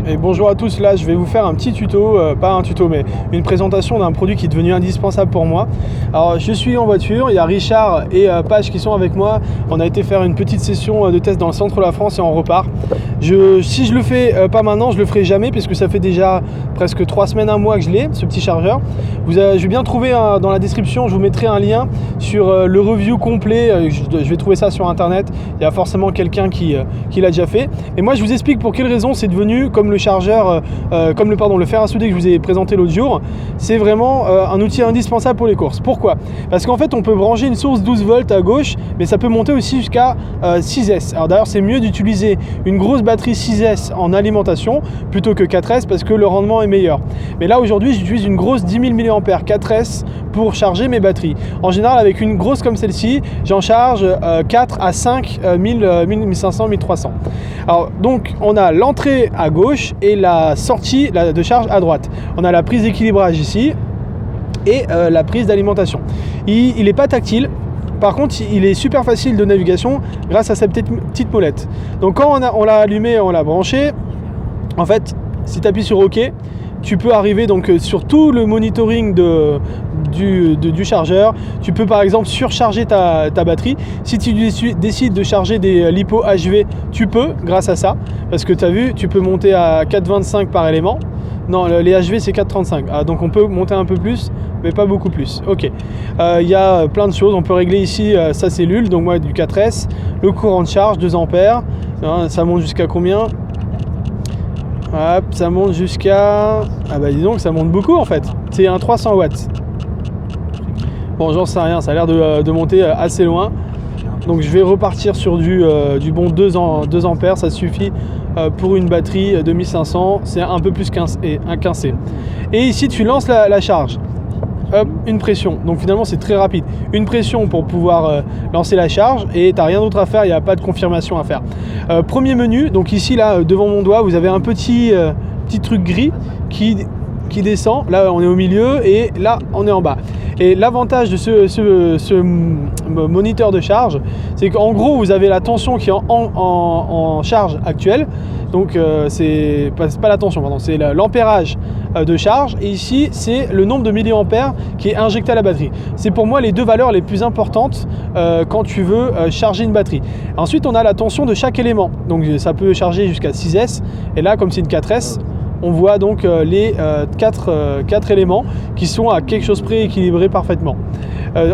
Et bonjour à tous, là je vais vous faire un petit tuto, pas un tuto mais une présentation d'un produit qui est devenu indispensable pour moi. Alors je suis en voiture, il y a Richard et Page qui sont avec moi. On a été faire une petite session de test dans le centre de la France et on repart. Si je le fais pas maintenant, je le ferai jamais puisque ça fait déjà presque 3 semaines, un mois que je l'ai, ce petit chargeur. Je vais bien trouver dans la description, je vous mettrai un lien sur le review complet. Je vais trouver ça sur internet, il y a forcément quelqu'un qui l'a déjà fait. Et moi je vous explique pour quelle raison c'est devenu comme le chargeur, le fer à souder que je vous ai présenté l'autre jour. C'est vraiment un outil indispensable pour les courses. Pourquoi? Parce qu'en fait on peut brancher une source 12 volts à gauche, mais ça peut monter aussi jusqu'à 6S. Alors d'ailleurs c'est mieux d'utiliser une grosse batterie 6S en alimentation plutôt que 4S parce que le rendement est meilleur. Mais là aujourd'hui j'utilise une grosse 10 000 mAh 4S pour charger mes batteries. En général avec une grosse comme celle-ci, j'en charge 4 à 5 1500, 1300. Alors donc on a l'entrée à gauche et la sortie de charge à droite. On a la prise d'équilibrage ici et la prise d'alimentation. Il n'est pas tactile. Par contre, il est super facile de navigation grâce à sa petite molette. Donc quand on l'a allumé, on l'a branché, en fait, si tu appuies sur OK, tu peux arriver donc sur tout le monitoring du chargeur. Tu peux par exemple surcharger ta batterie. Si tu décides de charger des LiPo HV, tu peux grâce à ça. Parce que tu as vu, tu peux monter à 4,25 par élément. Non, les HV c'est 4,35. Ah, donc on peut monter un peu plus, mais pas beaucoup plus. Ok. Il y a plein de choses. On peut régler ici sa cellule, donc moi du 4S. Le courant de charge, 2 ampères. Ça monte jusqu'à combien? Hop, ça monte jusqu'à... Ah bah dis donc, ça monte beaucoup en fait. C'est un 300 watts. Bon, j'en sais rien, ça a l'air de monter assez loin. Donc je vais repartir sur du bon 2 ampères, ça suffit pour une batterie de 1500. C'est un peu plus qu'un C. Et ici, tu lances la charge. Hop, une pression. Donc finalement, c'est très rapide. Une pression pour pouvoir lancer la charge et tu n'as rien d'autre à faire, il n'y a pas de confirmation à faire. Premier menu, donc ici, là, devant mon doigt, vous avez un petit truc gris qui descend. Là, on est au milieu et là, on est en bas. Et l'avantage de ce moniteur de charge, c'est qu'en gros, vous avez la tension qui est en charge actuelle. Donc, c'est pas la tension, pardon, c'est l'ampérage de charge. Et ici, c'est le nombre de milliampères qui est injecté à la batterie. C'est pour moi les deux valeurs les plus importantes quand tu veux charger une batterie. Ensuite, on a la tension de chaque élément. Donc, ça peut charger jusqu'à 6S. Et là, comme c'est une 4S, on voit donc les 4 éléments qui sont à quelque chose près équilibrés parfaitement.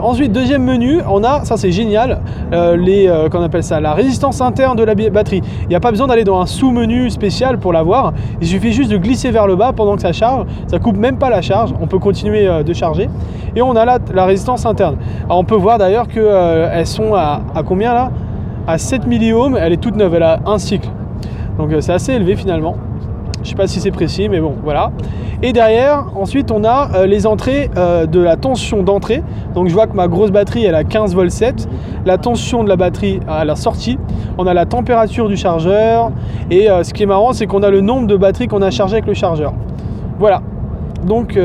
Ensuite, deuxième menu, on a, ça c'est génial, qu'on appelle ça, la résistance interne de la batterie. Il n'y a pas besoin d'aller dans un sous-menu spécial pour l'avoir. Il suffit juste de glisser vers le bas pendant que ça charge. Ça coupe même pas la charge. On peut continuer de charger. Et on a là la résistance interne. Alors, on peut voir d'ailleurs qu'elles sont à combien là? À 7 milliohms. Elle est toute neuve. Elle a un cycle. Donc c'est assez élevé finalement. Je ne sais pas si c'est précis, mais bon, voilà. Et derrière, ensuite, on a les entrées de la tension d'entrée. Donc, je vois que ma grosse batterie, elle a 15 volts 7. La tension de la batterie à la sortie. On a la température du chargeur. Et ce qui est marrant, c'est qu'on a le nombre de batteries qu'on a chargées avec le chargeur. Voilà. Donc,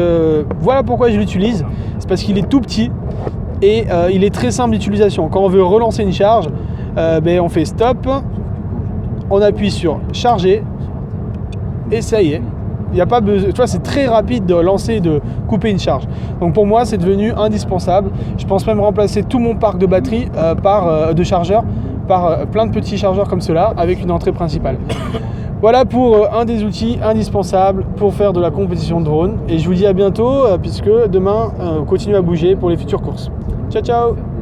voilà pourquoi je l'utilise. C'est parce qu'il est tout petit et il est très simple d'utilisation. Quand on veut relancer une charge, on fait stop. On appuie sur charger. Et ça y est, il n'y a pas besoin. Tu vois, c'est très rapide de lancer et de couper une charge. Donc pour moi, c'est devenu indispensable. Je pense même remplacer tout mon parc de batterie de chargeurs par plein de petits chargeurs comme cela avec une entrée principale. Voilà pour un des outils indispensables pour faire de la compétition de drone. Et je vous dis à bientôt puisque demain, on continue à bouger pour les futures courses. Ciao, ciao!